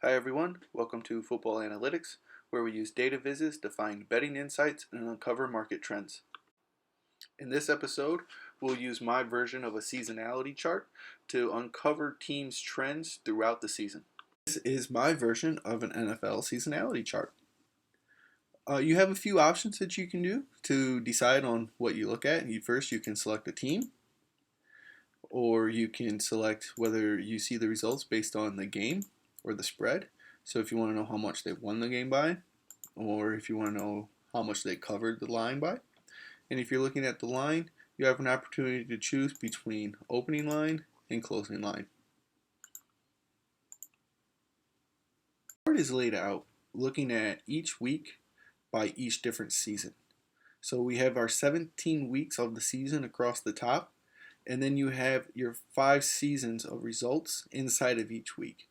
Hi everyone, welcome to Football Analytics, where we use data viz to find betting insights and uncover market trends. In this episode, we'll use my version of a seasonality chart to uncover teams' trends throughout the season. This is my version of an NFL seasonality chart. You have a few options that you can do to decide on what you look at. First, you can select a team, or you can select whether you see the results based on the game or the spread. So if you want to know how much they won the game by, or if you want to know how much they covered the line by. And if you're looking at the line, you have an opportunity to choose between opening line and closing line. The chart is laid out looking at each week by each different season. So we have our 17 weeks of the season across the top, and then you have your 5 seasons of results inside of each week.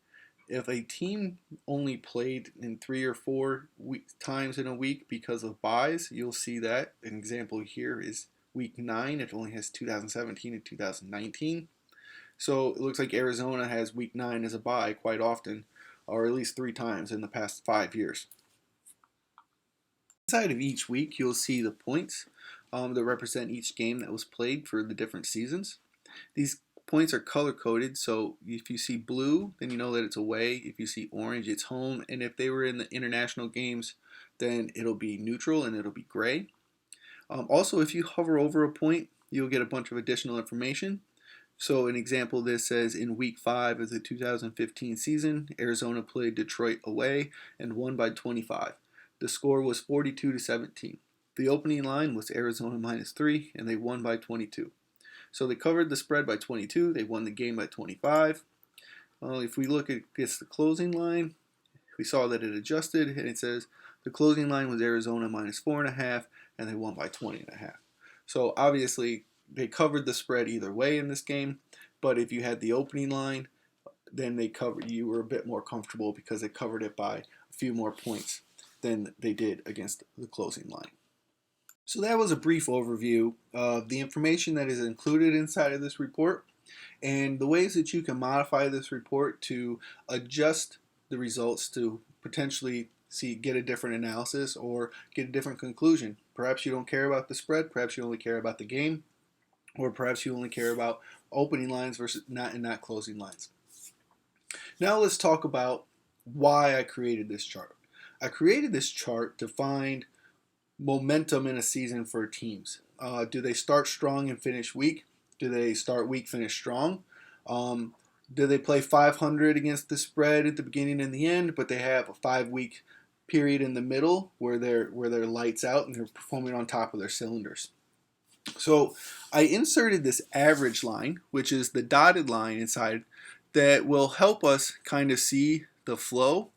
If a team only played in 3 or 4 times in a week because of buys, you'll see that. An example here is week 9. It only has 2017 and 2019. So it looks like Arizona has week 9 as a buy quite often, or at least 3 times in the past 5 years. Inside of each week, you'll see the points that represent each game that was played for the different seasons. These points are color coded, so if you see blue, then you know that it's away. If you see orange, it's home. And if they were in the international games, then it'll be neutral and it'll be gray. Also, if you hover over a point, you'll get a bunch of additional information. So an example, this says in week 5 of the 2015 season, Arizona played Detroit away and won by 25. The score was 42-17. The opening line was Arizona -3, and they won by 22. So they covered the spread by 22. They won the game by 25. If we look at the closing line, we saw that it adjusted, and it says the closing line was Arizona -4.5, and they won by 20.5. So obviously they covered the spread either way in this game. But if you had the opening line, then you were a bit more comfortable because they covered it by a few more points than they did against the closing line. So that was a brief overview of the information that is included inside of this report and the ways that you can modify this report to adjust the results to potentially get a different analysis or get a different conclusion. Perhaps you don't care about the spread, perhaps you only care about the game, or perhaps you only care about opening lines versus not closing lines. Now let's talk about why I created this chart. I created this chart to find momentum in a season for teams. Do they start strong and finish weak? Do they start weak, finish strong? Do they play 500 against the spread at the beginning and the end, but they have a 5-week period in the middle where they're lights out and they're performing on top of their cylinders? So I inserted this average line, which is the dotted line inside, that will help us kind of see the flow,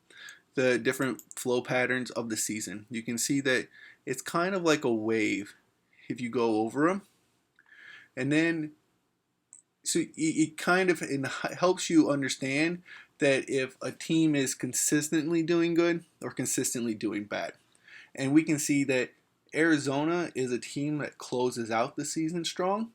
the different flow patterns of the season. You can see that it's kind of like a wave if you go over them. And then, so it helps you understand that if a team is consistently doing good or consistently doing bad. And we can see that Arizona is a team that closes out the season strong.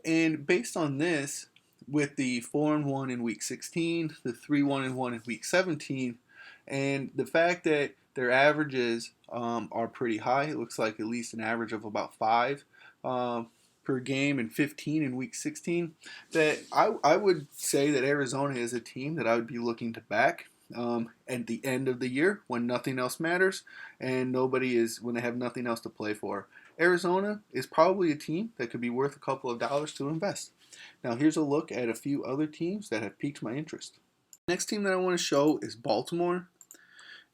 And based on this, with the 4-1 in week 16, the 3-1-1 in week 17, and the fact that their averages are pretty high. It looks like at least an average of about 5 per game and 15 in week 16. That I would say that Arizona is a team that I would be looking to back at the end of the year when nothing else matters and when they have nothing else to play for. Arizona is probably a team that could be worth a couple of dollars to invest. Now here's a look at a few other teams that have piqued my interest. The next team that I want to show is Baltimore.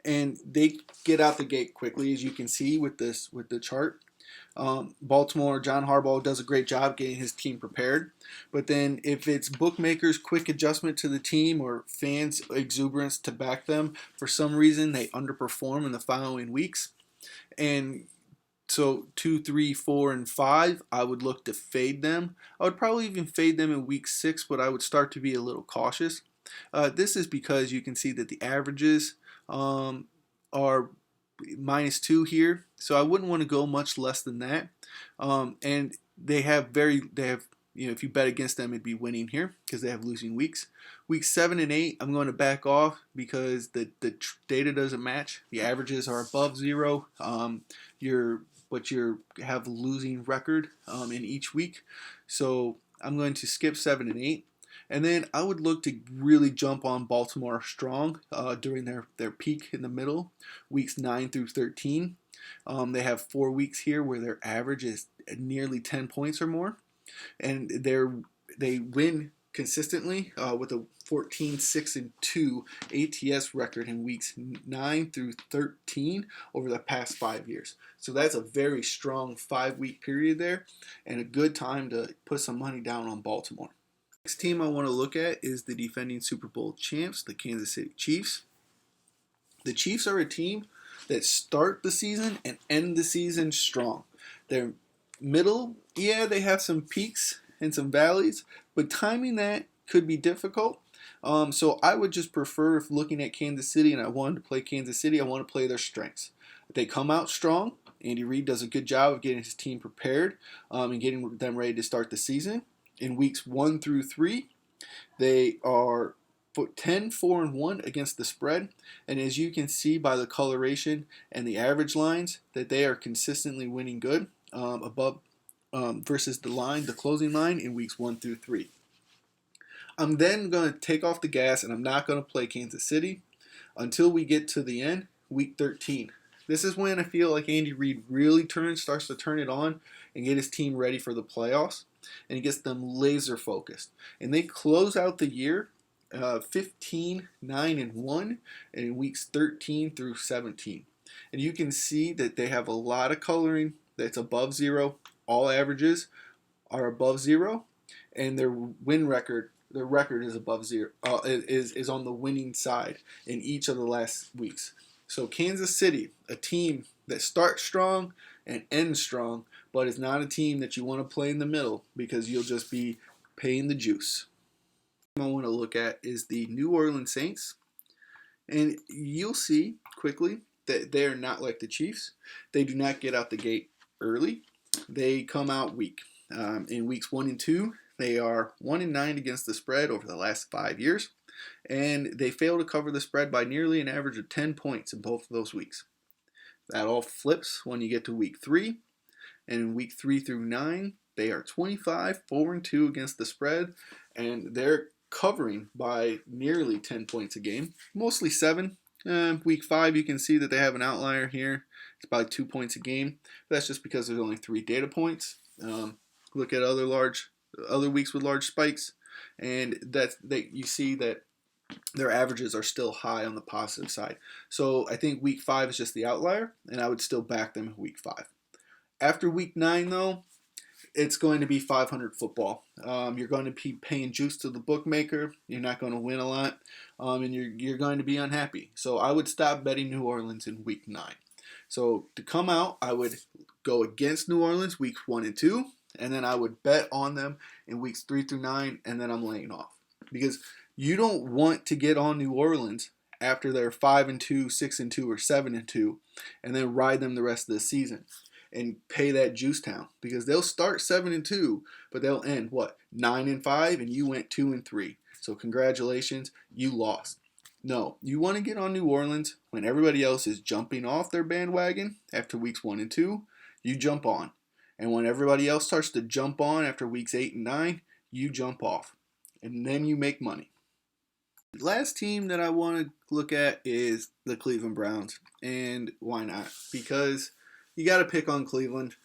And they get out the gate quickly, as you can see with the chart. Baltimore, John Harbaugh does a great job getting his team prepared. But then if it's bookmakers' quick adjustment to the team or fans' exuberance to back them, for some reason they underperform in the following weeks. And so 2, 3, 4, and 5, I would look to fade them. I would probably even fade them in week 6, but I would start to be a little cautious. This is because you can see that the averages are -2 here, so I wouldn't want to go much less than that. And they have if you bet against them, it'd be winning here because they have losing weeks. Weeks 7 and 8, I'm going to back off because the data doesn't match. The averages are above zero. But you have a losing record in each week. So I'm going to skip 7 and 8. And then I would look to really jump on Baltimore strong during their peak in the middle, weeks 9 through 13. They have 4 weeks here where their average is nearly 10 points or more. And they win consistently with a 14-6-2 ATS record in weeks 9 through 13 over the past 5 years. So that's a very strong 5-week period there and a good time to put some money down on Baltimore. Next team I want to look at is the defending Super Bowl champs, the Kansas City Chiefs. The Chiefs are a team that start the season and end the season strong. They're middle, yeah, they have some peaks and some valleys, but timing that could be difficult. So I would just prefer, if looking at Kansas City and I wanted to play Kansas City, I want to play their strengths. They come out strong. Andy Reid does a good job of getting his team prepared and getting them ready to start the season. In weeks 1 through 3, they are 10, 4, and 1 against the spread. And as you can see by the coloration and the average lines, that they are consistently winning good above versus the closing line in weeks 1 through 3. I'm then going to take off the gas and I'm not going to play Kansas City until we get to the end, week 13. This is when I feel like Andy Reid really starts to turn it on and get his team ready for the playoffs. And he gets them laser focused. And they close out the year 15, 9, and 1 in weeks 13 through 17. And you can see that they have a lot of coloring that's above zero. All averages are above zero. And their record is above zero, is on the winning side in each of the last weeks. So Kansas City, a team that starts strong and ends strong, but it's not a team that you want to play in the middle because you'll just be paying the juice. I want to look at is the New Orleans Saints. And you'll see quickly that they're not like the Chiefs. They do not get out the gate early. They come out weak. In weeks 1 and 2, they are 1 and 9 against the spread over the last 5 years. And they fail to cover the spread by nearly an average of 10 points in both of those weeks. That all flips when you get to week 3. And in week 3 through 9, they are 25, 4 and 2 against the spread. And they're covering by nearly 10 points a game, mostly 7. Week 5, you can see that they have an outlier here. It's about 2 points a game. That's just because there's only 3 data points. Look at other weeks with large spikes, and you see that their averages are still high on the positive side. So I think week 5 is just the outlier, and I would still back them in week 5. After week 9, though, it's going to be 500 football. You're going to be paying juice to the bookmaker. You're not going to win a lot, and you're going to be unhappy. So I would stop betting New Orleans in week 9. So to come out, I would go against New Orleans weeks 1 and 2, and then I would bet on them in weeks 3 through 9, and then I'm laying off. Because you don't want to get on New Orleans after they're 5 and 2, 6 and 2, or 7 and 2, and then ride them the rest of the season and pay that juice town, because they'll start 7 and 2, but they'll end 9 and 5, and you went 2 and 3. So congratulations, you lost. No, you want to get on New Orleans when everybody else is jumping off their bandwagon after weeks 1 and 2. You jump on, and when everybody else starts to jump on after weeks 8 and 9, you jump off, and then you make money. The last team that I want to look at is the Cleveland Browns, and why not? Because you got to pick on Cleveland.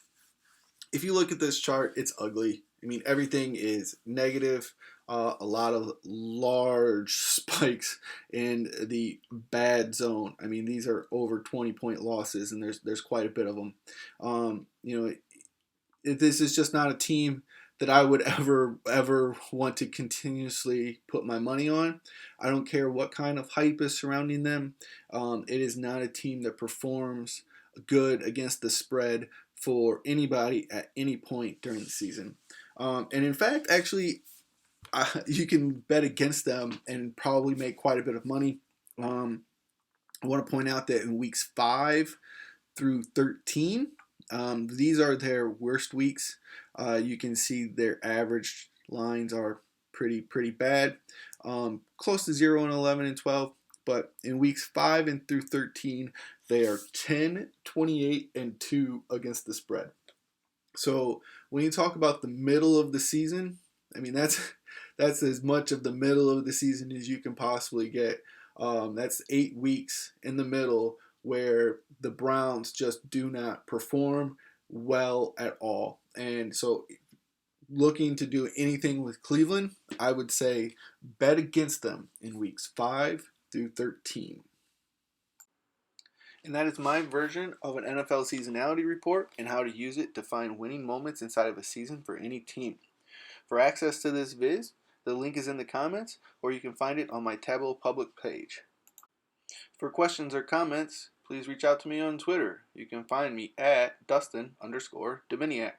If you look at this chart, it's ugly. I mean, everything is negative. A lot of large spikes in the bad zone. I mean, these are over 20-point losses, and there's quite a bit of them. This is just not a team that I would ever want to continuously put my money on. I don't care what kind of hype is surrounding them. It is not a team that performs good against the spread for anybody at any point during the season. And in fact, actually, you can bet against them and probably make quite a bit of money. I want to point out that in weeks 5 through 13, These are their worst weeks. You can see their average lines are pretty bad, close to 0 and 11 and 12. But in weeks 5 and through 13, they are 10, 28, and 2 against the spread. So when you talk about the middle of the season, I mean that's as much of the middle of the season as you can possibly get. That's 8 weeks in the middle where the Browns just do not perform well at all. And so, looking to do anything with Cleveland, I would say bet against them in weeks 5 through 13. And that is my version of an NFL seasonality report and how to use it to find winning moments inside of a season for any team. For access to this viz, the link is in the comments, or you can find it on my Tableau Public page. For questions or comments, please reach out to me on Twitter. You can find me at Dustin_Dominiak.